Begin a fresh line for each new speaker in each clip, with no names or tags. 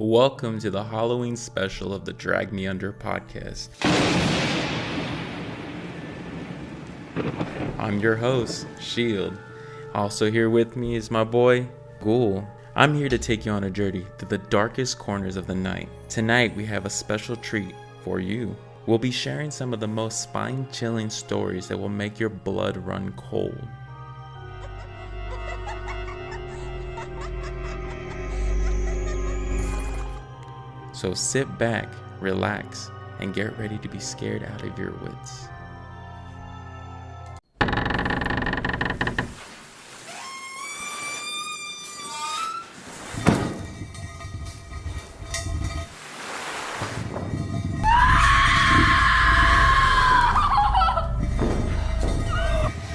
Welcome to the Halloween special of the Drag Me Under podcast. I'm your host, Shield. Also here with me is my boy, Ghoul. I'm here to take you on a journey through the darkest corners of the night. Tonight we have a special treat for you. We'll be sharing some of the most spine-chilling stories that will make your blood run cold. So sit back, relax, and get ready to be scared out of your wits.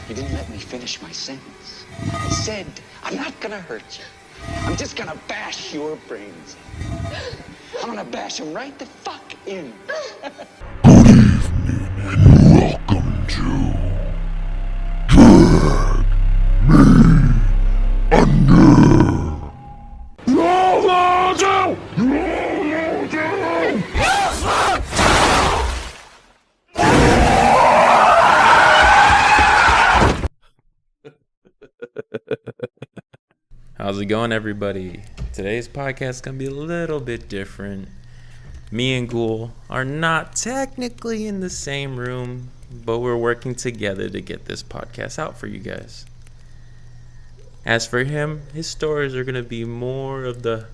You didn't let me finish my sentence. I said, I'm not gonna hurt you. I'm just gonna bash your brains in. I'm gonna bash them right the fuck in.
Good evening and welcome to Drag Me Under.
How's it going, everybody? Today's podcast is going to be a little bit different. Me and Ghoul are not technically in the same room, but we're working together to get this podcast out for you guys. As for him, his stories are going to be more of the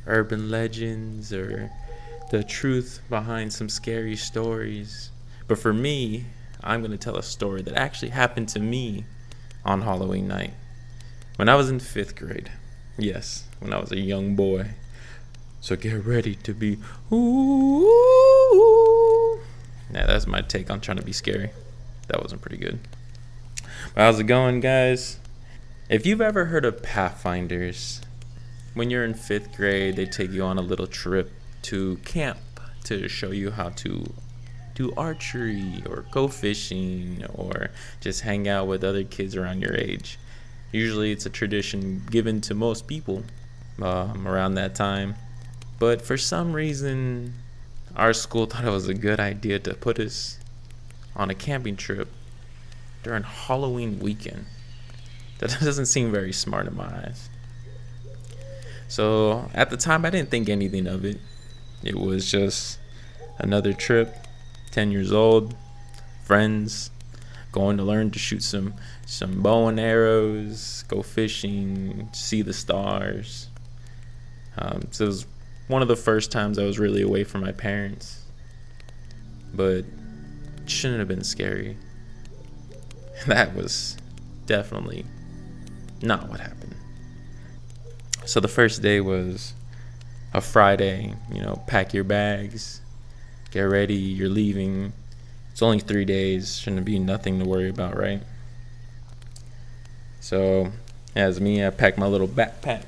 urban legends or the truth behind some scary stories. But for me, I'm going to tell a story that actually happened to me on Halloween night. When I was in 5th grade. Yes, when I was a young boy. So get ready to be ooh. Nah, that's my take on trying to be scary. That wasn't pretty good. But how's it going, guys? If you've ever heard of Pathfinders, when you're in 5th grade, they take you on a little trip to camp to show you how to do archery or go fishing or just hang out with other kids around your age. Usually it's a tradition given to most people around that time. But for some reason, our school thought it was a good idea to put us on a camping trip during Halloween weekend. That doesn't seem very smart in my eyes. So at the time, I didn't think anything of it. It was just another trip, 10 years old, friends, going to learn to shoot some bow and arrows, go fishing, see the stars. So it was one of the first times I was really away from my parents. But it shouldn't have been scary. That was definitely not what happened. So the first day was a Friday. Pack your bags, get ready, you're leaving. It's only 3 days, shouldn't be nothing to worry about, right? So, as me, I packed my little backpack.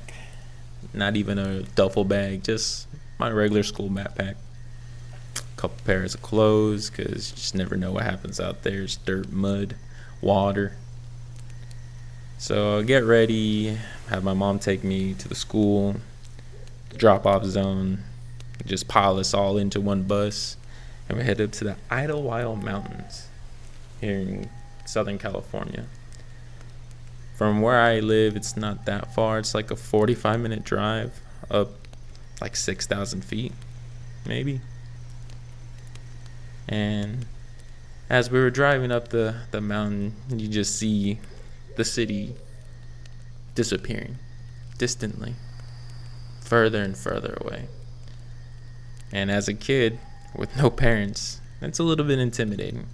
Not even a duffel bag, just my regular school backpack. A couple pairs of clothes, because you just never know what happens out there. It's dirt, mud, water. So, get ready, have my mom take me to the school, drop-off zone, just pile us all into one bus. And we head up to the Idlewild Mountains here in Southern California. From where I live, it's not that far. It's like a 45-minute drive up like 6,000 feet, maybe. And as we were driving up the mountain, you just see the city disappearing distantly, further and further away. And as a kid with no parents, it's a little bit intimidating.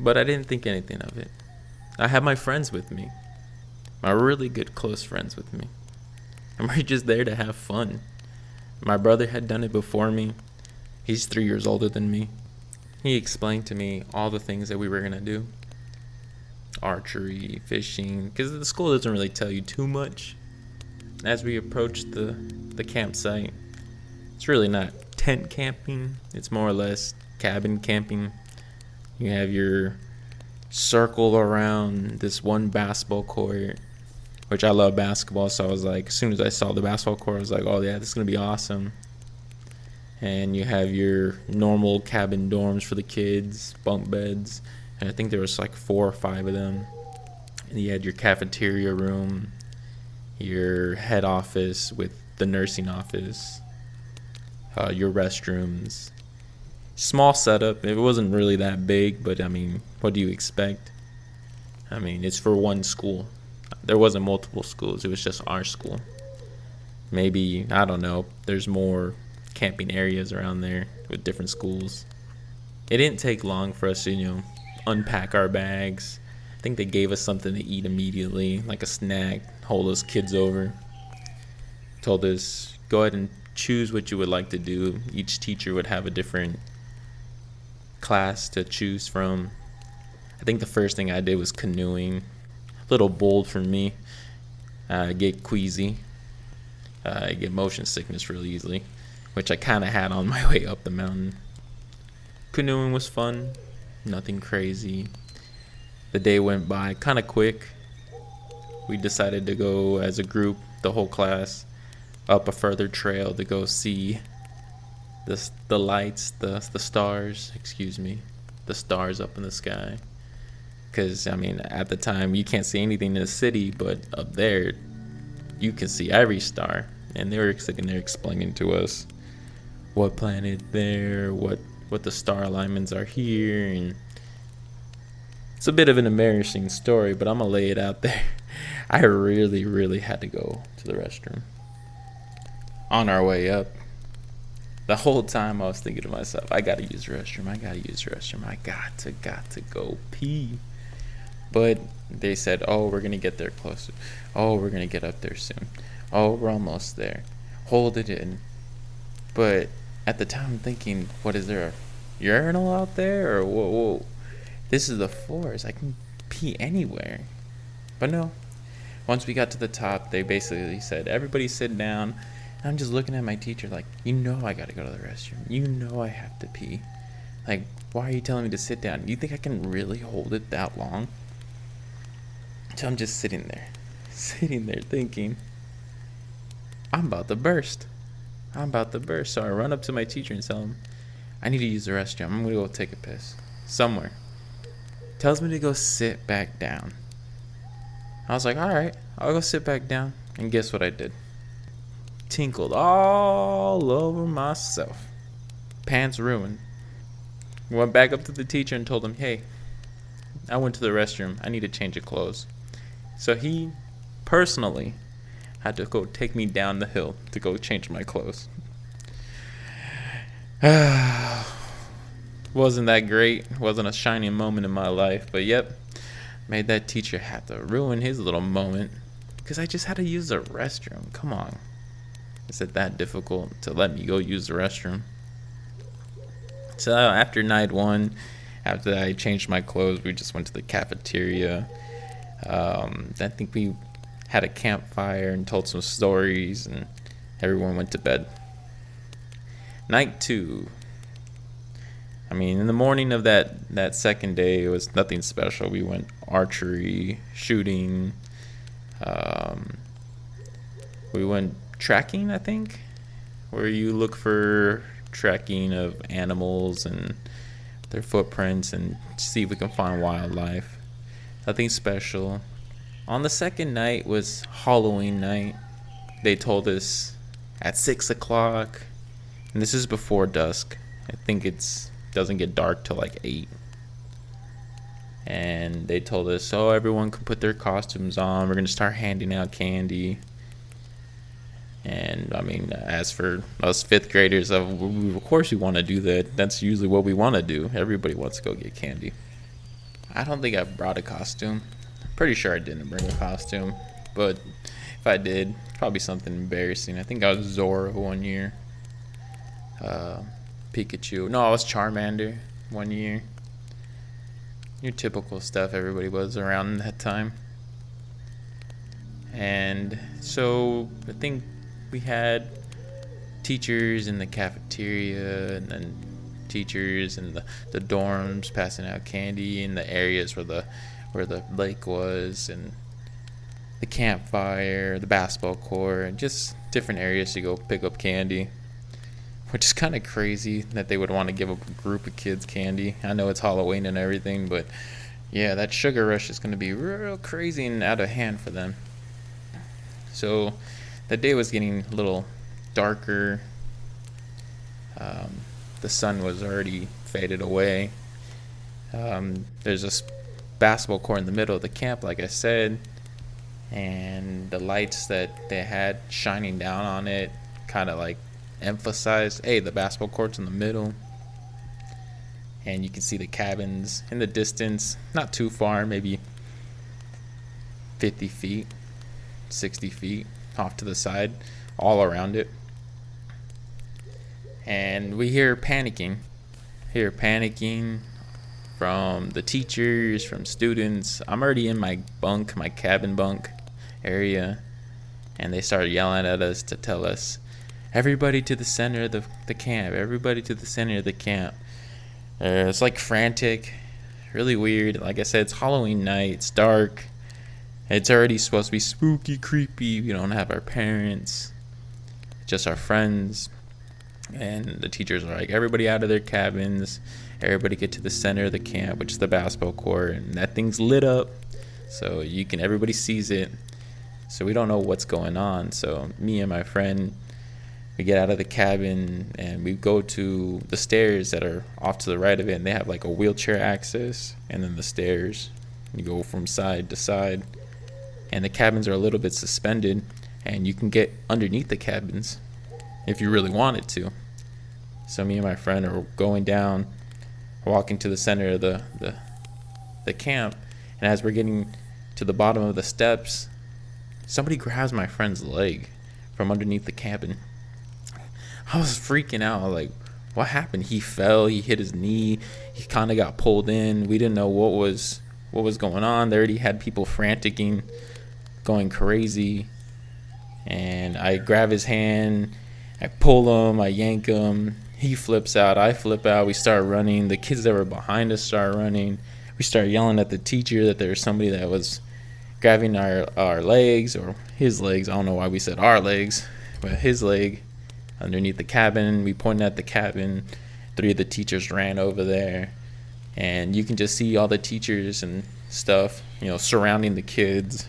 But I didn't think anything of it. I had my friends with me. My really good close friends with me. And we're just there to have fun. My brother had done it before me. He's 3 years older than me. He explained to me all the things that we were going to do. Archery, fishing, because the school doesn't really tell you too much. As we approached the campsite, it's really not tent camping. It's more or less cabin camping. You have your circle around this one basketball court which I love basketball. So I was like, as soon as I saw the basketball court, I was like, oh yeah, this is gonna be awesome. And you have your normal cabin dorms for the kids, bunk beds, and I think there was like 4 or 5 of them. And you had your cafeteria room, your head office with the nursing office, your restrooms. Small setup. It wasn't really that big, but I mean, what do you expect? I mean, it's for one school. There wasn't multiple schools. It was just our school. Maybe, I don't know, there's more camping areas around there with different schools. It didn't take long for us to, unpack our bags. I think they gave us something to eat immediately, like a snack, hold us kids over. Told us, go ahead and choose what you would like to do. Each teacher would have a different class to choose from. I think the first thing I did was canoeing. A little bold for me. I get queasy. I get motion sickness really easily, which I kind of had on my way up the mountain. Canoeing was fun. Nothing crazy. The day went by kind of quick. We decided to go as a group, the whole class, up a further trail to go see the lights, the stars, the stars up in the sky. Because, I mean, at the time, you can't see anything in the city, but up there, you can see every star. And they were sitting there explaining to us what planet there, what the star alignments are here, and it's a bit of an embarrassing story, but I'm gonna lay it out there. I really, really had to go to the restroom. On our way up, the whole time I was thinking to myself, I gotta use the restroom, I got to go pee. But they said, oh, we're gonna get there closer. Oh, we're gonna get up there soon. Oh, we're almost there. Hold it in. But at the time I'm thinking, what is there, a urinal out there? Or whoa. This is the forest. I can pee anywhere. But no. Once we got to the top, they basically said, everybody sit down. And I'm just looking at my teacher like, I gotta go to the restroom. I have to pee. Like, why are you telling me to sit down? You think I can really hold it that long? So I'm just sitting there thinking, I'm about to burst. So I run up to my teacher and tell him, I need to use the restroom. I'm gonna go take a piss somewhere. Tells me to go sit back down. I was like, all right, I'll go sit back down. And guess what I did? Tinkled all over myself. Pants ruined. Went back up to the teacher and told him, hey, I went to the restroom. I need to change of clothes. So he personally had to go take me down the hill to go change my clothes. Wasn't that great. Wasn't a shining moment in my life. But yep, made that teacher have to ruin his little moment because I just had to use the restroom. Come on. Is it that difficult to let me go use the restroom? So after night 1, after I changed my clothes, we just went to the cafeteria. I think we had a campfire and told some stories, and everyone went to bed. Night 2. I mean, in the morning of that second day, it was nothing special. We went archery, shooting. We went tracking, I think, where you look for tracking of animals and their footprints and see if we can find wildlife. Nothing special. On the second night was Halloween night. They told us at 6 o'clock, and this is before dusk. I think it doesn't get dark till like 8. And they told us, oh, everyone can put their costumes on. We're going to start handing out candy. And I mean, as for us 5th graders, of course we want to do that. That's usually what we want to do. Everybody wants to go get candy. I don't think I brought a costume. Pretty sure I didn't bring a costume. But if I did, probably something embarrassing. I think I was Zora one year. Pikachu. No, I was Charmander one year. Your typical stuff everybody was around that time. And so I think we had teachers in the cafeteria, and then teachers in the dorms passing out candy in the areas where the lake was, and the campfire, the basketball court, and just different areas to go pick up candy. Which is kind of crazy that they would want to give a group of kids candy. I know it's Halloween and everything, but yeah, that sugar rush is going to be real crazy and out of hand for them. So the day was getting a little darker. The sun was already faded away. There's a basketball court in the middle of the camp, like I said, and the lights that they had shining down on it kind of like emphasized, hey, the basketball court's in the middle. And you can see the cabins in the distance, not too far, maybe 50 feet, 60 feet off to the side, all around it. And we hear panicking from the teachers, from students. I'm already in my bunk, my cabin bunk area, and they start yelling at us to tell us, everybody to the center of the camp, everybody to the center of the camp. It's like frantic, really weird. Like I said, it's Halloween night, it's dark, it's already supposed to be spooky, creepy. We don't have our parents, just our friends. And the teachers are like, everybody out of their cabins, everybody get to the center of the camp, which is the basketball court, and that thing's lit up, so everybody sees it. So we don't know what's going on. So me and my friend, we get out of the cabin and we go to the stairs that are off to the right of it, and they have like a wheelchair access, and then the stairs, you go from side to side, and the cabins are a little bit suspended, and you can get underneath the cabins if you really wanted to. So me and my friend are going down, walking to the center of the camp, and as we're getting to the bottom of the steps, somebody grabs my friend's leg from underneath the cabin. I was freaking out. I was like, what happened? He fell, he hit his knee, he kind of got pulled in. We didn't know what was going on. They already had people franticking, going crazy, and I grab his hand, I pull him, I yank him, he flips out, I flip out, we start running. The kids that were behind us start running. We start yelling at the teacher that there was somebody that was grabbing our legs, or his legs. I don't know why we said our legs, but his leg underneath the cabin. We pointed at the cabin. 3 of the teachers ran over there, and you can just see all the teachers and stuff, surrounding the kids.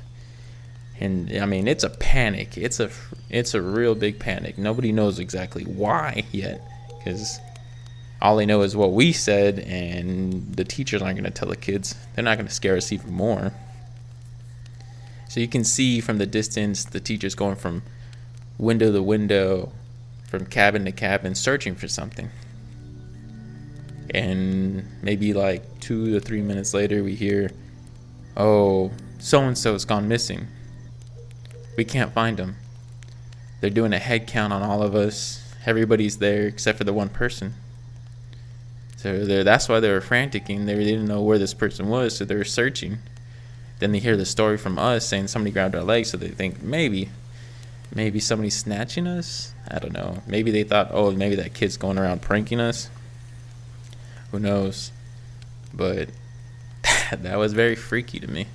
And I mean, it's a panic. It's a real big panic. Nobody knows exactly why yet, because all they know is what we said, and the teachers aren't going to tell the kids. They're not going to scare us even more. So you can see from the distance the teachers going from window to window, from cabin to cabin, searching for something. And maybe like 2 to 3 minutes later, we hear, oh, so-and-so's gone missing. We can't find him. They're doing a head count on all of us. Everybody's there except for the one person. So that's why they were franticing. They didn't know where this person was, so they were searching. Then they hear the story from us saying somebody grabbed our legs, so they think maybe somebody's snatching us. I don't know. Maybe they thought, oh, maybe that kid's going around pranking us. Who knows? But that was very freaky to me.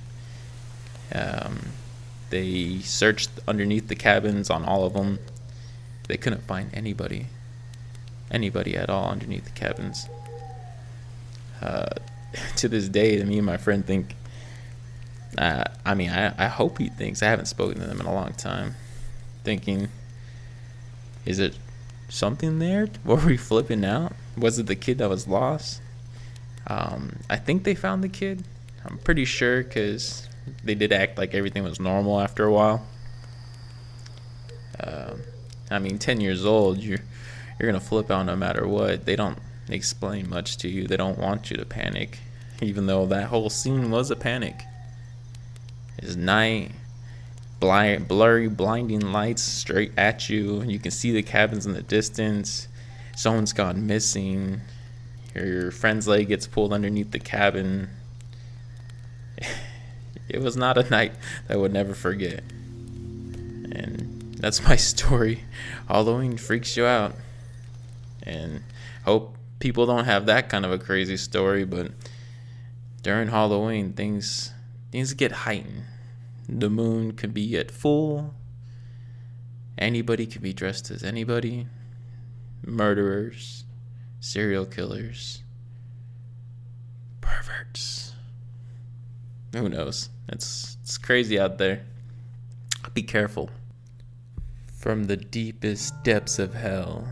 They searched underneath the cabins on all of them. They couldn't find anybody at all underneath the cabins. To this day, me and my friend think, I hope he thinks, I haven't spoken to them in a long time, thinking, is it something there? Were we flipping out? Was it the kid that was lost? I think they found the kid. I'm pretty sure, because they did act like everything was normal after a while. 10 years old, you're gonna flip out no matter what. They don't explain much to you. They don't want you to panic, even though that whole scene was a panic. It's night, blurry, blinding lights straight at you. You can see the cabins in the distance. Someone's gone missing. Your friend's leg gets pulled underneath the cabin. It was not a night that I would never forget. And that's my story. Halloween freaks you out. And hope people don't have that kind of a crazy story, but during Halloween, things get heightened. The moon can be at full. Anybody can be dressed as anybody. Murderers, serial killers, perverts. Who knows? It's crazy out there. Be careful. From the deepest depths of hell,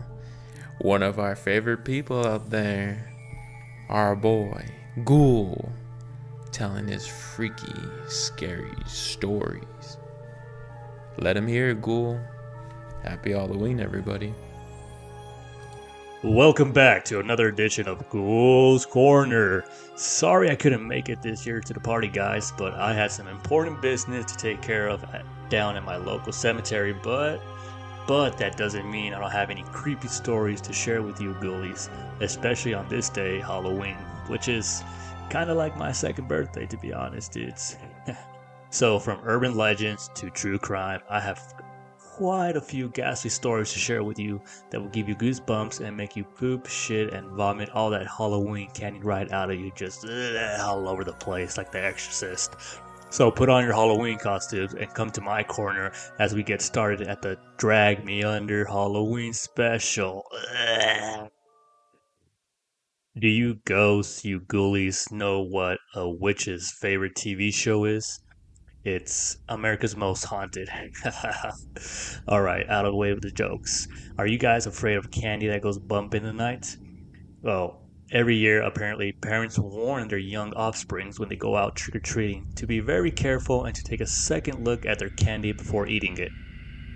one of our favorite people out there, our boy, Ghoul, telling his freaky, scary stories. Let him hear it, Ghoul. Happy Halloween, everybody.
Welcome back to another edition of Ghoul's Corner. Sorry I couldn't make it this year to the party, guys, but I had some important business to take care of down at my local cemetery, but that doesn't mean I don't have any creepy stories to share with you ghoulies, especially on this day, Halloween, which is kind of like my second birthday, to be honest, dudes. So from urban legends to true crime, I have quite a few ghastly stories to share with you that will give you goosebumps and make you poop, shit, and vomit all that Halloween candy right out of you, just all over the place like The Exorcist. So put on your Halloween costumes and come to my corner as we get started at the Drag Me Under Halloween special. Do you ghosts, you ghoulies, know what a witch's favorite TV show is? It's America's Most Haunted. Alright, out of the way with the jokes. Are you guys afraid of candy that goes bump in the night? Well, every year, apparently, parents warn their young offsprings when they go out trick-or-treating to be very careful and to take a second look at their candy before eating it.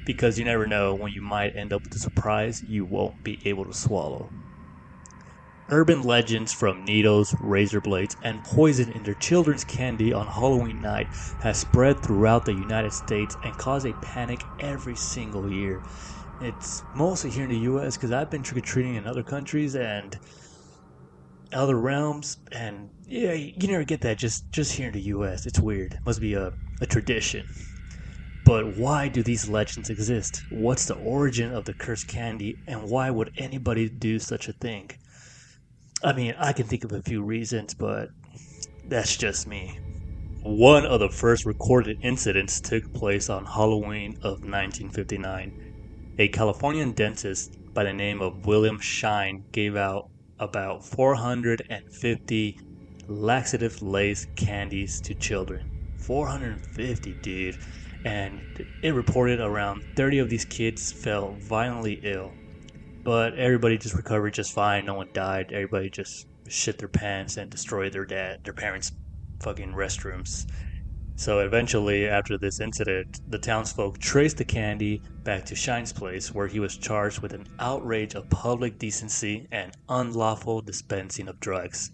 Because you never know when you might end up with a surprise you won't be able to swallow. Urban legends from needles, razor blades, and poison in their children's candy on Halloween night has spread throughout the United States and caused a panic every single year. It's mostly here in the US because I've been trick-or-treating in other countries and other realms, and yeah, you never get that just here in the US. It's weird. It must be a tradition. But why do these legends exist? What's the origin of the cursed candy, and why would anybody do such a thing? I mean, I can think of a few reasons, but that's just me. One of the first recorded incidents took place on Halloween of 1959. A Californian dentist by the name of William Shine gave out about 450 laxative-laced candies to children. 450, dude. And it reported around 30 of these kids fell violently ill. But everybody just recovered just fine. No one died. Everybody just shit their pants and destroyed their parents' fucking restrooms. So eventually, after this incident, the townsfolk traced the candy back to Shine's place, where he was charged with an outrage of public decency and unlawful dispensing of drugs.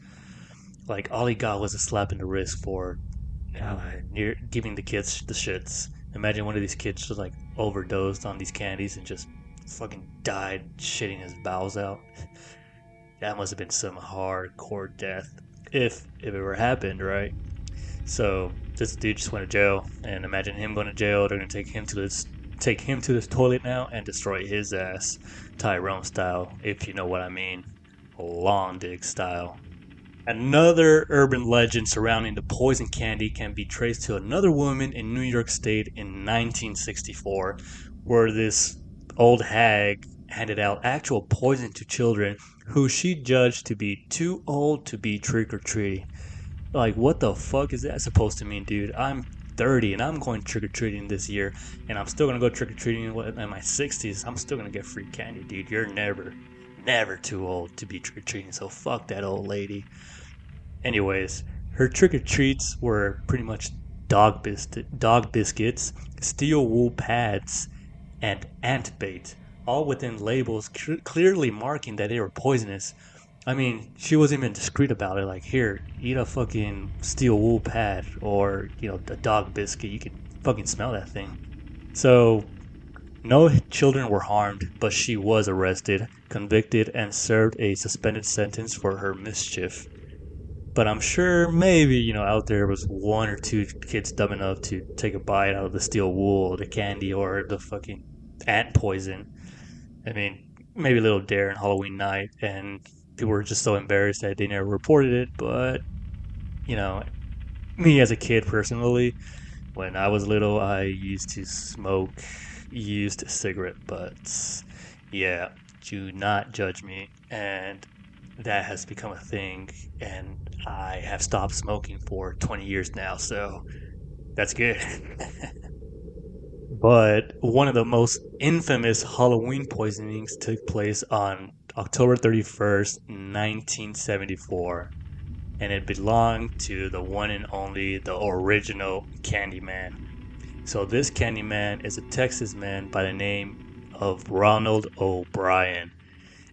Like, all he got was a slap in the wrist for giving the kids the shits. Imagine one of these kids just like overdosed on these candies and just fucking died shitting his bowels out. That must have been some hardcore death, if it ever happened, right? So this dude just went to jail, and imagine him going to jail. They're gonna take him to this toilet now and destroy his ass, Tyrone style, if you know what I mean, long dick style. Another urban legend surrounding the poison candy can be traced to another woman in New York State in 1964, where this old hag handed out actual poison to children who she judged to be too old to be trick-or-treating. Like, what the fuck is that supposed to mean, dude? I'm 30 and I'm going trick-or-treating this year, and I'm still gonna go trick-or-treating in my 60s. I'm still gonna get free candy, dude. You're never too old to be trick-or-treating, so fuck that old lady. Anyways, her trick-or-treats were pretty much dog biscuits, steel wool pads, and ant bait, all within labels clearly marking that they were poisonous. I mean, she wasn't even discreet about it, like, here, eat a fucking steel wool pad, or, a dog biscuit, you can fucking smell that thing. So, no children were harmed, but she was arrested, convicted, and served a suspended sentence for her mischief. But I'm sure maybe, out there was one or two kids dumb enough to take a bite out of the steel wool, the candy, or the fucking ant poison. I mean, maybe a little dare on Halloween night, and people were just so embarrassed that they never reported it. But, me as a kid personally, When I was little, I used to smoke used cigarette butts. Yeah, do not judge me. And that has become a thing, and I have stopped smoking for 20 years now, so that's good. But one of the most infamous Halloween poisonings took place on October 31st, 1974, and it belonged to the one and only, the original Candyman. So this Candyman is a Texas man by the name of Ronald O'Brien,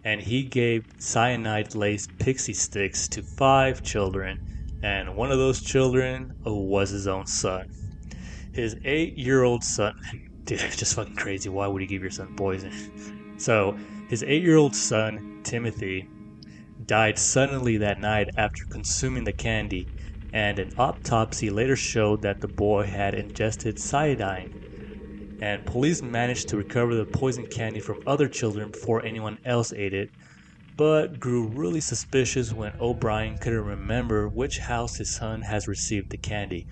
and he gave cyanide-laced pixie sticks to 5 children, and one of those children was his own son. His 8-year-old son, dude, it's just fucking crazy. Why would he give your son poison? So, his 8-year-old son, Timothy, died suddenly that night after consuming the candy, and an autopsy later showed that the boy had ingested cyanide. And police managed to recover the poison candy from other children before anyone else ate it, but grew really suspicious when O'Brien couldn't remember which house his son has received the candy.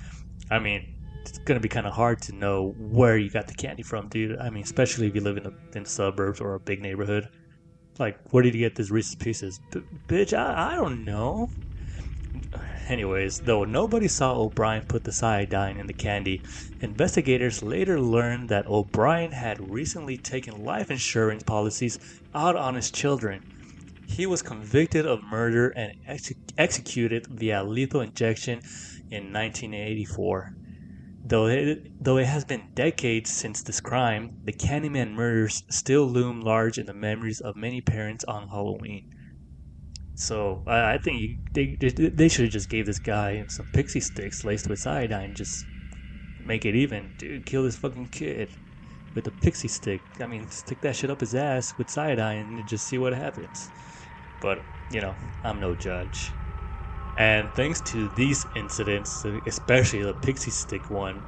I mean, it's gonna be kind of hard to know where you got the candy from, dude. I mean, especially if you live in the suburbs or a big neighborhood. Like, where did you get these Reese's Pieces? Bitch, I don't know. Anyways, though nobody saw O'Brien put the cyanide in the candy, investigators later learned that O'Brien had recently taken life insurance policies out on his children. He was convicted of murder and executed via lethal injection in 1984. Though it has been decades since this crime, the Candyman murders still loom large in the memories of many parents on Halloween. So I think they should have just gave this guy some pixie sticks laced with cyanide and just make it even. Dude, kill this fucking kid with a pixie stick. I mean, stick that shit up his ass with cyanide and just see what happens. But, I'm no judge. And thanks to these incidents, especially the pixie stick one,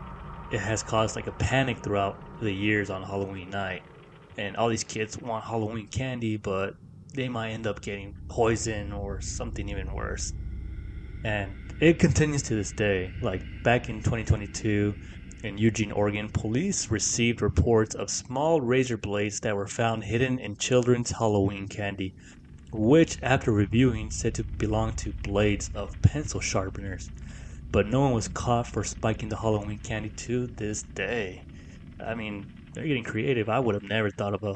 it has caused like a panic throughout the years on Halloween night. And all these kids want Halloween candy, but they might end up getting poison or something even worse. And it continues to this day. Like back in 2022 in Eugene, Oregon, police received reports of small razor blades that were found hidden in children's Halloween candy, which after reviewing said to belong to blades of pencil sharpeners. But no one was caught for spiking the Halloween candy to this day. I mean, they're getting creative. I would have never thought of a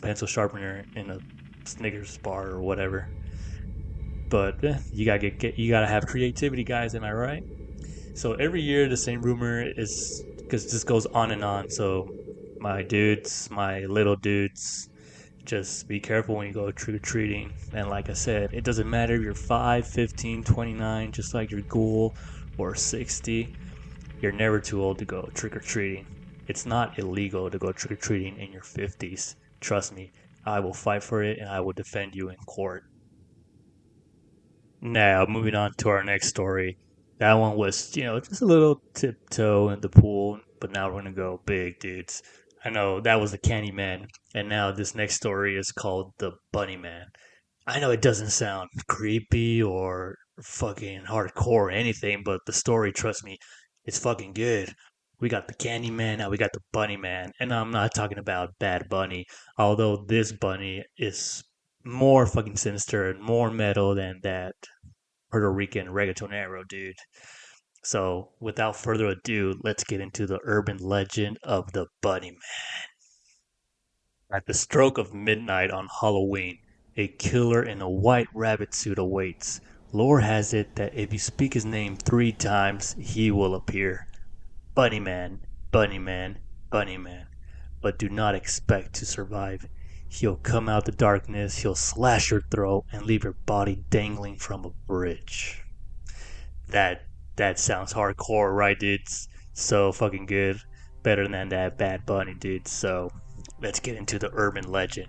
pencil sharpener in a Snickers bar or whatever. But you gotta have creativity, guys. Am I right? So every year the same rumor is, because this goes on and on. So my little dudes, just be careful when you go trick-or-treating. And like I said, it doesn't matter if you're 5, 15, 29, just like you're ghoul, or 60. You're never too old to go trick-or-treating. It's not illegal to go trick-or-treating in your 50s. Trust me, I will fight for it and I will defend you in court. Now, moving on to our next story. That one was, just a little tiptoe in the pool, but now we're going to go big, dudes. I know that was the Candyman, and now this next story is called the Bunnyman. I know it doesn't sound creepy or fucking hardcore or anything, but the story, trust me, it's fucking good. We got the Candyman, now we got the Bunnyman, and I'm not talking about Bad Bunny, although this bunny is more fucking sinister and more metal than that Puerto Rican reggaetonero dude. So, without further ado, let's get into the urban legend of the Bunnyman. At the stroke of midnight on Halloween, a killer in a white rabbit suit awaits. Lore has it that if you speak his name 3 times, he will appear. Bunnyman, Bunnyman, Bunnyman. But do not expect to survive. He'll come out the darkness, he'll slash your throat, and leave your body dangling from a bridge. That sounds hardcore, right, dudes? So fucking good. Better than that Bad Bunny, dude. So let's get into the urban legend.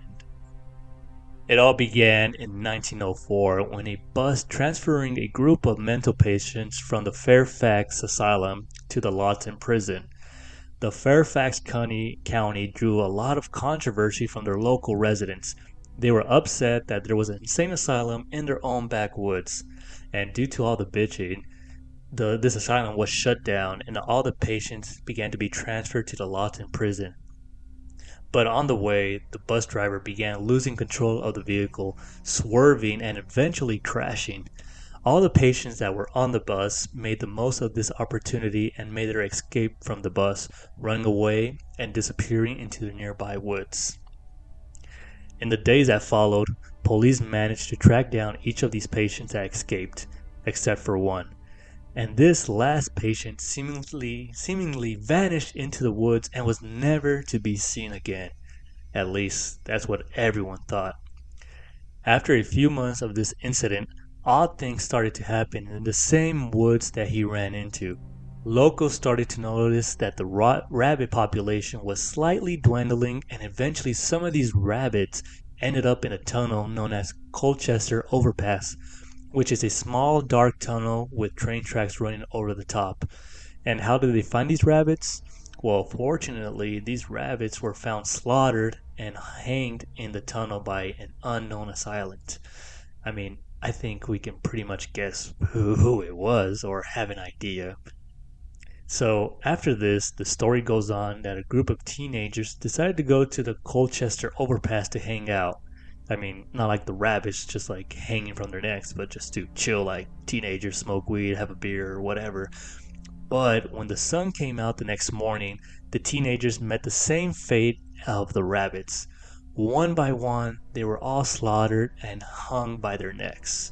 It all began in 1904 when a bus transferring a group of mental patients from the Fairfax Asylum to the Lawton Prison. The Fairfax County drew a lot of controversy from their local residents. They were upset that there was an insane asylum in their own backwoods, and due to all the bitching, this asylum was shut down and all the patients began to be transferred to the Lawton prison. But on the way, the bus driver began losing control of the vehicle, swerving and eventually crashing. All the patients that were on the bus made the most of this opportunity and made their escape from the bus, running away and disappearing into the nearby woods. In the days that followed, police managed to track down each of these patients that escaped, except for one. And this last patient seemingly vanished into the woods and was never to be seen again. At least, that's what everyone thought. After a few months of this incident, odd things started to happen in the same woods that he ran into. Locals started to notice that the rabbit population was slightly dwindling, and eventually some of these rabbits ended up in a tunnel known as Colchester Overpass, which is a small dark tunnel with train tracks running over the top. And how did they find these rabbits? Well, fortunately, these rabbits were found slaughtered and hanged in the tunnel by an unknown assailant. I mean, I think we can pretty much guess who it was or have an idea. So after this, the story goes on that a group of teenagers decided to go to the Colchester Overpass to hang out. I mean, not like the rabbits just like hanging from their necks, but just to chill like teenagers, smoke weed, have a beer, or whatever. But when the sun came out the next morning, the teenagers met the same fate of the rabbits. One by one, they were all slaughtered and hung by their necks.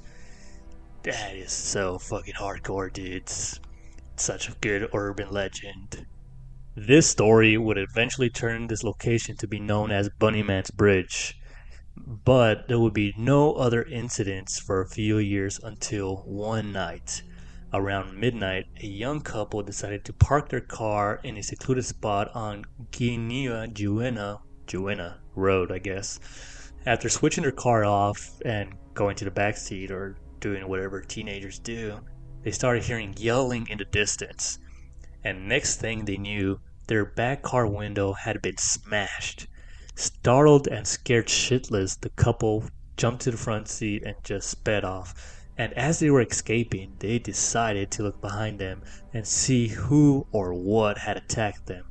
That is so fucking hardcore, dudes. Such a good urban legend. This story would eventually turn this location to be known as Bunnyman's Bridge. But there would be no other incidents for a few years until one night. Around midnight, a young couple decided to park their car in a secluded spot on Juena Road, I guess. After switching their car off and going to the back seat or doing whatever teenagers do, they started hearing yelling in the distance. And next thing they knew, their back car window had been smashed. Startled and scared shitless, the couple jumped to the front seat and just sped off. And as they were escaping, they decided to look behind them and see who or what had attacked them.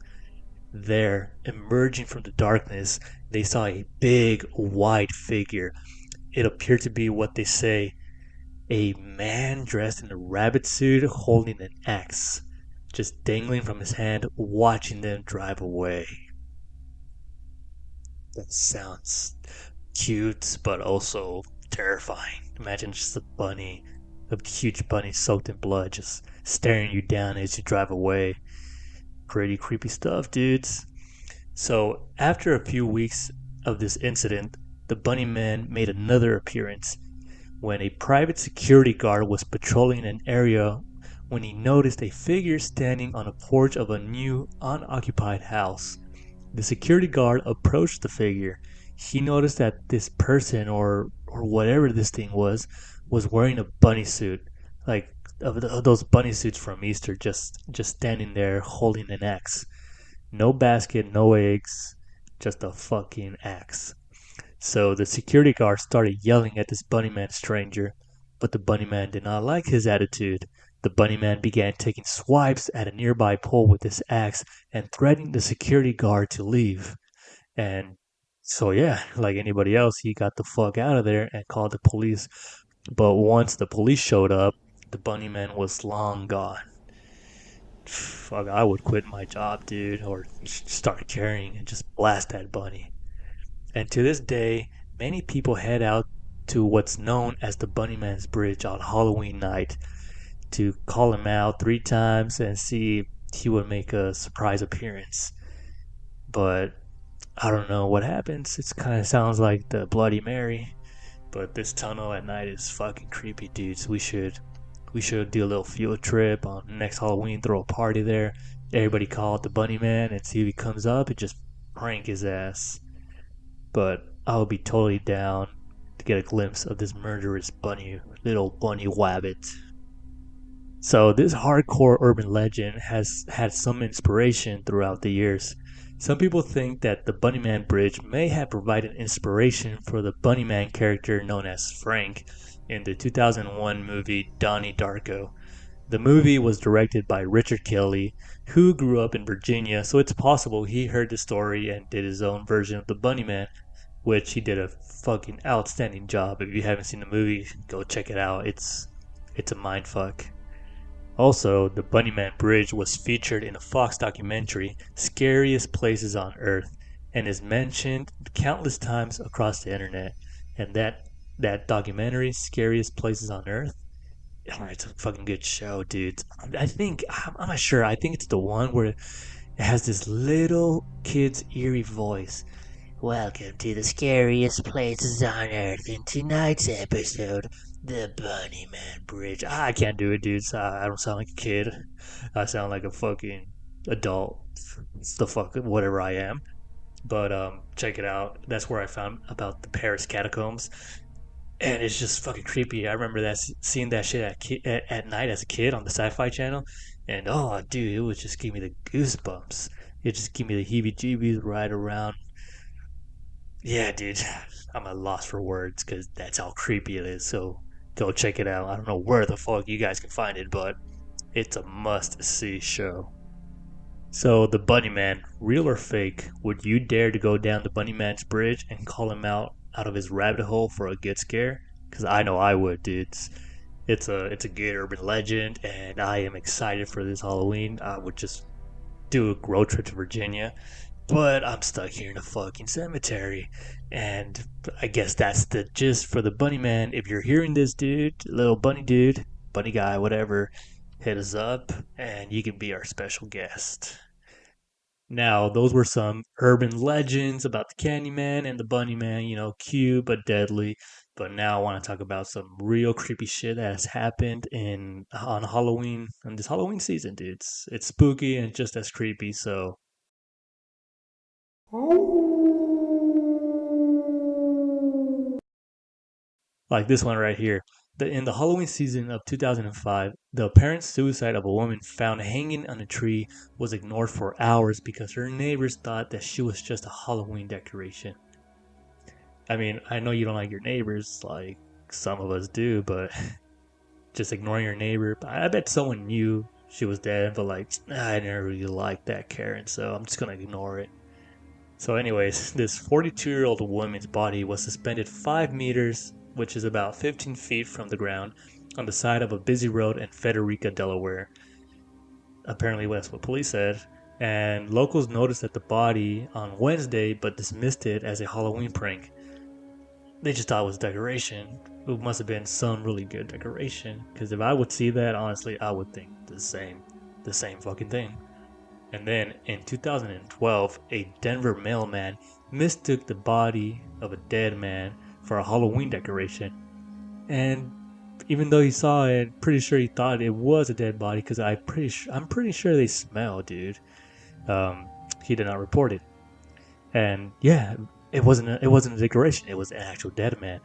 There, emerging from the darkness, they saw a big white figure. It appeared to be what they say, a man dressed in a rabbit suit holding an axe, just dangling from his hand, watching them drive away. That sounds cute, but also terrifying. Imagine just a huge bunny soaked in blood, just staring you down as you drive away. Pretty creepy stuff, dudes. So, after a few weeks of this incident, the bunny man made another appearance when a private security guard was patrolling an area when he noticed a figure standing on a porch of a new unoccupied house. The security guard approached the figure. He noticed that this person or whatever this thing was wearing a bunny suit, like of those bunny suits from Easter, just standing there holding an axe. No basket, no eggs, just a fucking axe. So the security guard started yelling at this bunny man stranger, but the bunny man did not like his attitude. The bunny man began taking swipes at a nearby pole with his axe and threatening the security guard to leave. And so yeah, like anybody else, he got the fuck out of there and called the police. But once the police showed up, the bunny man was long gone. Fuck, I would quit my job, dude, or start carrying and just blast that bunny. And to this day, many people head out to what's known as the Bunnyman's Bridge on Halloween night to call him out 3 times and see if he would make a surprise appearance. But I don't know what happens. It kind of sounds like the Bloody Mary. But this tunnel at night is fucking creepy, dudes. We should do a little field trip on next Halloween, throw a party there. Everybody call it the Bunny Man and see if he comes up and just prank his ass. But I would be totally down to get a glimpse of this murderous little bunny wabbit. So this hardcore urban legend has had some inspiration throughout the years. Some people think that the Bunnyman Bridge may have provided inspiration for the Bunnyman character known as Frank in the 2001 movie Donnie Darko. The movie was directed by Richard Kelly, who grew up in Virginia, so it's possible he heard the story and did his own version of the Bunnyman, which he did a fucking outstanding job. If you haven't seen the movie, go check it out. It's a mind fuck. Also, the Bunnyman Bridge was featured in a Fox documentary, Scariest Places on Earth, and is mentioned countless times across the internet. And that documentary, Scariest Places on Earth, oh, it's a fucking good show, dude. I'm not sure. I think it's the one where it has this little kid's eerie voice. Welcome to the scariest places on earth. In tonight's episode, the Bunnyman Bridge. I can't do it, dude. I don't sound like a kid. I sound like a fucking adult. It's the fuck whatever I am. But check it out. That's where I found about the Paris catacombs, and it's just fucking creepy. I remember seeing that shit at night as a kid on the Sci-Fi Channel, and oh, dude, it would just give me the goosebumps. It just give me the heebie-jeebies right around. Yeah, dude, I'm at a loss for words because that's how creepy it is. So go check it out. I don't know where the fuck you guys can find it, but it's a must-see show. So, the Bunnyman, real or fake, would you dare to go down the Bunnyman's bridge and call him out of his rabbit hole for a good scare? Because I know I would, dude. It's a good urban legend, and I am excited for this Halloween. I would just do a road trip to Virginia, but I'm stuck here in a fucking cemetery. And I guess that's the gist for the Bunnyman. If you're hearing this, dude, little bunny dude, bunny guy, whatever, hit us up and you can be our special guest. Now, those were some urban legends about the Candyman and the Bunnyman, cute but deadly. But now I want to talk about some real creepy shit that has happened on Halloween, on this Halloween season, dude. It's spooky and just as creepy, so like this one right here. In the Halloween season of 2005, the apparent suicide of a woman found hanging on a tree was ignored for hours because her neighbors thought that she was just a Halloween decoration. I mean, I know you don't like your neighbors, like some of us do, but just ignoring your neighbor. I bet someone knew she was dead, but like, I never really liked that Karen, so I'm just gonna ignore it. So anyways, this 42-year-old woman's body was suspended 5 meters, which is about 15 feet from the ground, on the side of a busy road in Frederica, Delaware. Apparently that's what police said. And locals noticed that the body on Wednesday, but dismissed it as a Halloween prank. They just thought it was decoration. It must have been some really good decoration. Because if I would see that, honestly, I would think the same fucking thing. And then in 2012, a Denver mailman mistook the body of a dead man for a Halloween decoration. And even though he saw it, pretty sure he thought it was a dead body because I'm pretty sure they smell, dude. He did not report it. And yeah, it wasn't a decoration. It was an actual dead man,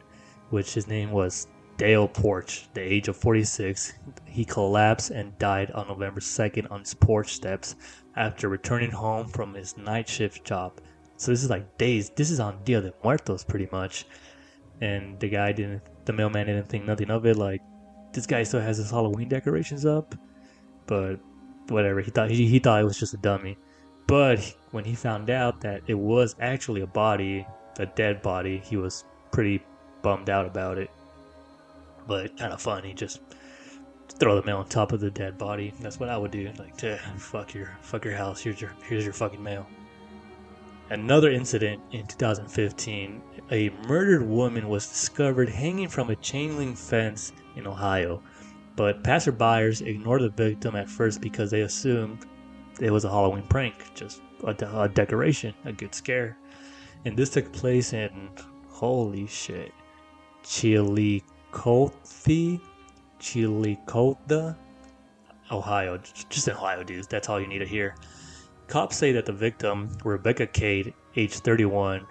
which his name was Dale Porch, the age of 46. He collapsed and died on November 2nd on his porch steps after returning home from his night shift job. So this is like days. This is on Dia de Muertos, pretty much. And the mailman didn't think nothing of it. Like, this guy still has his Halloween decorations up, but whatever. He thought it was just a dummy. But when he found out that it was actually a dead body, he was pretty bummed out about it. But kind of funny, just throw the mail on top of the dead body. That's what I would do. Like, fuck your house. Here's your fucking mail. Another incident in 2015, a murdered woman was discovered hanging from a chain link fence in Ohio. But passerbyers ignored the victim at first because they assumed it was a Halloween prank, just a decoration, a good scare. And this took place in, holy shit, Chillicothe, Ohio. Just in Ohio, dudes. That's all you need to hear. Cops say that the victim, Rebecca Cade, age 31,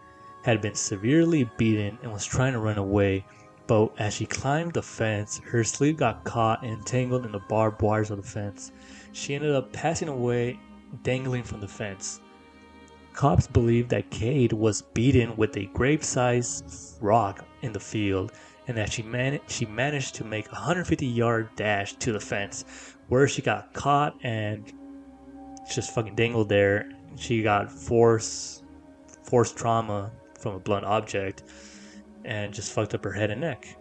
had been severely beaten and was trying to run away, but as she climbed the fence, her sleeve got caught and entangled in the barbed wires of the fence. She ended up passing away, dangling from the fence. Cops believe that Cade was beaten with a grave-sized rock in the field, and that she managed to make a 150-yard dash to the fence, where she got caught and just fucking dangled there. She got force trauma from a blunt object and just fucked up her head and neck.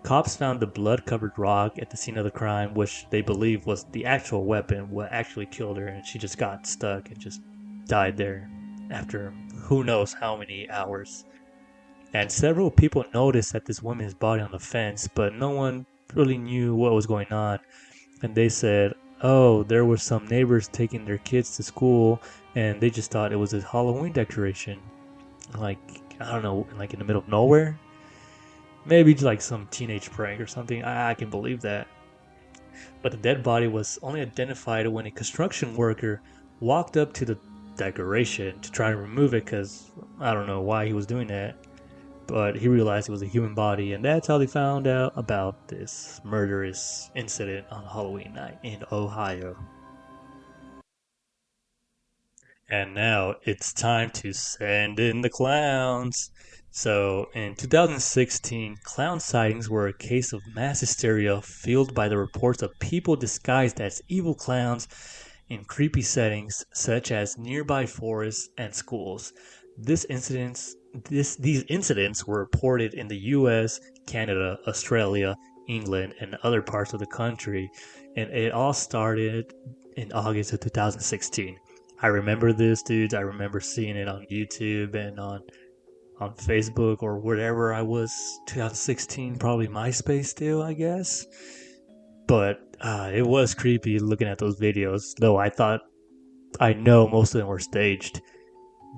Cops found the blood-covered rock at the scene of the crime, which they believe was the actual weapon, what actually killed her, and she just got stuck and just died there after who knows how many hours. And several people noticed that this woman's body on the fence, but no one really knew what was going on. And they said, oh, there were some neighbors taking their kids to school, and they just thought it was a Halloween decoration. Like, I don't know, like in the middle of nowhere? Maybe like some teenage prank or something. I can believe that. But the dead body was only identified when a construction worker walked up to the decoration to try and remove it, because I don't know why he was doing that. But he realized it was a human body, and that's how they found out about this murderous incident on Halloween night in Ohio. And now it's time to send in the clowns. So in 2016, clown sightings were a case of mass hysteria fueled by the reports of people disguised as evil clowns in creepy settings such as nearby forests and schools. These incidents were reported in the US, Canada, Australia, England, and other parts of the country, and it all started in August of 2016. I remember this, dudes. I remember seeing it on YouTube and on Facebook or wherever I was. 2016, probably MySpace still, I guess. But it was creepy looking at those videos, though I know most of them were staged.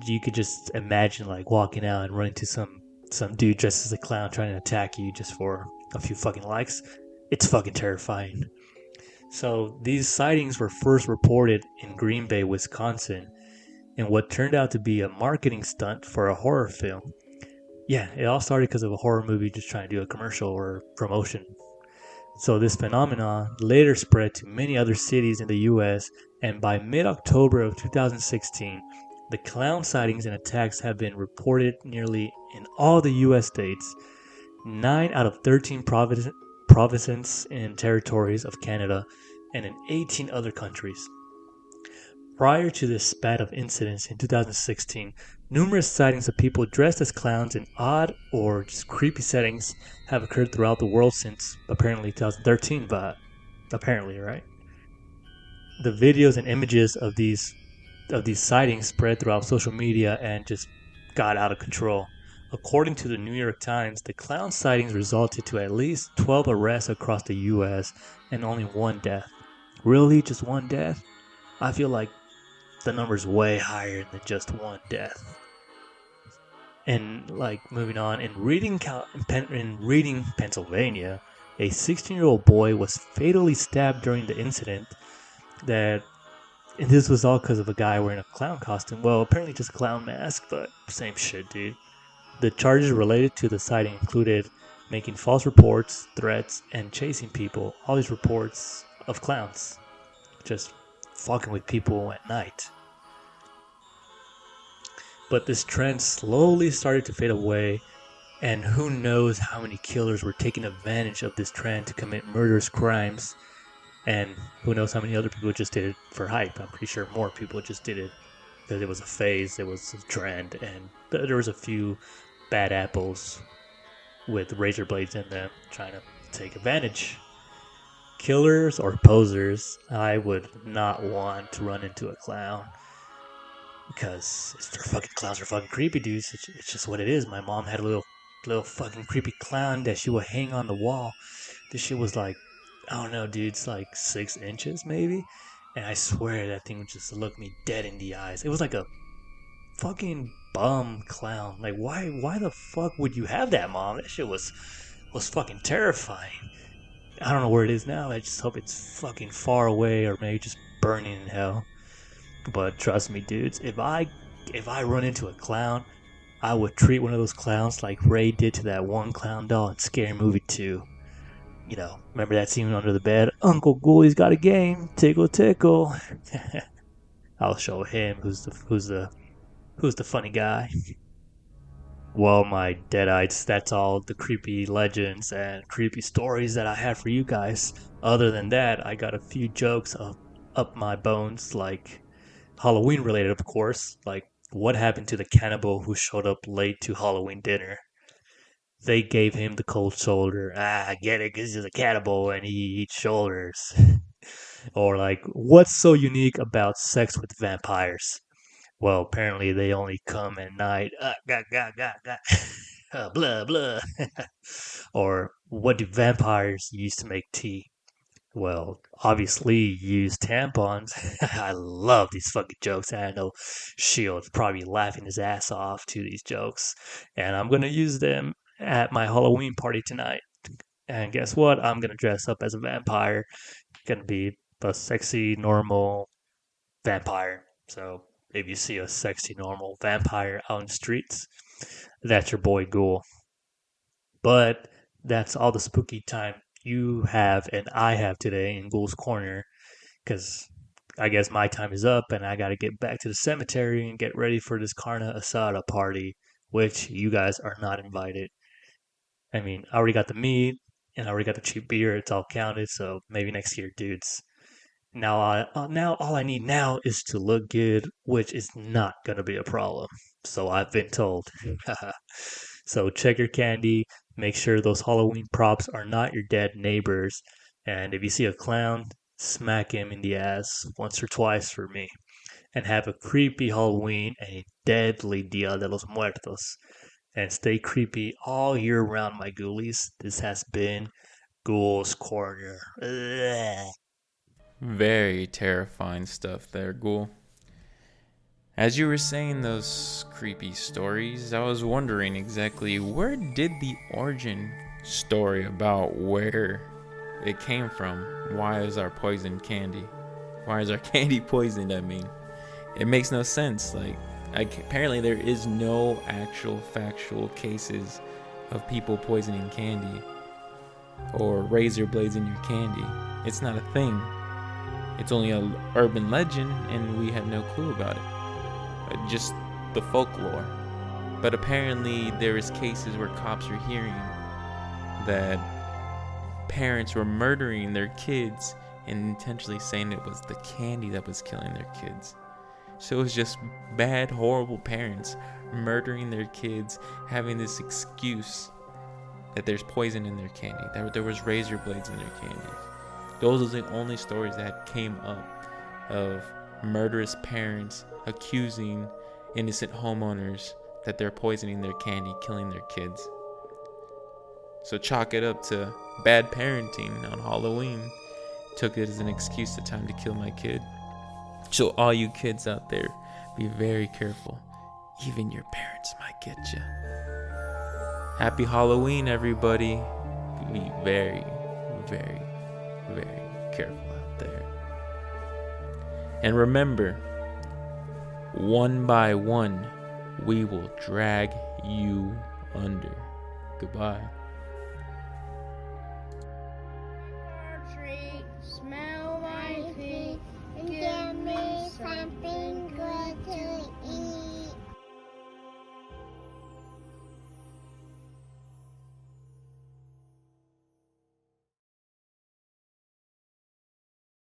You could just imagine like walking out and running to some dude dressed as a clown trying to attack you just for a few fucking likes. It's fucking terrifying. So these sightings were first reported in Green Bay, Wisconsin, in what turned out to be a marketing stunt for a horror film. Yeah, it all started because of a horror movie just trying to do a commercial or promotion. So this phenomenon later spread to many other cities in the US, and by mid-October of 2016, the clown sightings and attacks have been reported nearly in all the US states, 9 out of 13 provinces and territories of Canada, and in 18 other countries. Prior to this spat of incidents in 2016, numerous sightings of people dressed as clowns in odd or just creepy settings have occurred throughout the world since apparently 2013, but apparently, right? The videos and images of these sightings spread throughout social media and just got out of control. According to the New York Times, the clown sightings resulted to at least 12 arrests across the US and only one death. Really? Just one death? I feel like the number's way higher than just one death. And like moving on, in Reading, Pennsylvania, a 16-year-old boy was fatally stabbed during the incident. And this was all because of a guy wearing a clown costume. Well, apparently just a clown mask, but same shit, dude. The charges related to the sighting included making false reports, threats, and chasing people. All these reports of clowns just fucking with people at night. But this trend slowly started to fade away, and who knows how many killers were taking advantage of this trend to commit murderous crimes, and who knows how many other people just did it for hype. I'm pretty sure more people just did it because it was a phase, it was a trend, and there was a few bad apples with razor blades in them trying to take advantage. Killers or posers, I would not want to run into a clown because they're fucking clowns are fucking creepy, dudes. It's just what it is. My mom had a little fucking creepy clown that she would hang on the wall. This shit was like, I don't know, dude, it's like 6 inches maybe, and I swear that thing would just look me dead in the eyes. It was like a fucking bum clown. Like, why the fuck would you have that, Mom? That shit was fucking terrifying. I don't know where it is now. I just hope it's fucking far away or maybe just burning in hell. But trust me, dudes, if I run into a clown, I would treat one of those clowns like Ray did to that one clown doll in Scary Movie 2. You know, remember that scene under the bed? Uncle Ghouly's got a game. Tickle, tickle. I'll show him who's the funny guy. Well, my deadites, that's all the creepy legends and creepy stories that I had for you guys. Other than that, I got a few jokes up my bones, like Halloween related, of course. Like, what happened to the cannibal who showed up late to Halloween dinner? They gave him the cold shoulder. Ah, I get it, 'cause he's a cannibal and he eats shoulders. Or like, what's so unique about sex with vampires? Well, apparently they only come at night. Gah. Blah, blah. Or what do vampires use to make tea? Well, obviously use tampons. I love these fucking jokes. And I know Shield's probably laughing his ass off to these jokes. And I'm gonna use them at my Halloween party tonight. And guess what? I'm gonna dress up as a vampire. Gonna be a sexy, normal vampire. So if you see a sexy, normal vampire out in the streets, that's your boy Ghoul. But that's all the spooky time you have and I have today in Ghoul's Corner, because I guess my time is up and I gotta get back to the cemetery and get ready for this Carna Asada party, which you guys are not invited. I mean, I already got the meat and I already got the cheap beer. It's all counted, so maybe next year, dudes. Now all I need now is to look good, which is not gonna be a problem. So I've been told. So check your candy. Make sure those Halloween props are not your dead neighbors. And if you see a clown, smack him in the ass once or twice for me. And have a creepy Halloween and a deadly Dia de los Muertos. And stay creepy all year round, my ghoulies. This has been Ghoul's Corner. Ugh.
Very terrifying stuff there, Ghoul. As you were saying those creepy stories, I was wondering exactly where did the origin story about where it came from? Why is our poison candy? Why is our candy poisoned? I mean, it makes no sense. Apparently there is no actual factual cases of people poisoning candy or razor blades in your candy. It's not a thing. It's only an urban legend, and we have no clue about it. Just the folklore. But apparently there is cases where cops are hearing that parents were murdering their kids and intentionally saying it was the candy that was killing their kids. So it was just bad, horrible parents murdering their kids, having this excuse that there's poison in their candy, that there was razor blades in their candies. Those are the only stories that came up of murderous parents accusing innocent homeowners that they're poisoning their candy, killing their kids. So chalk it up to bad parenting on Halloween. Took it as an excuse, the time to kill my kid. So all you kids out there, be very careful. Even your parents might get you. Happy Halloween, everybody. Be very, very, very careful out there. And remember, one by one, we will drag you under. Goodbye.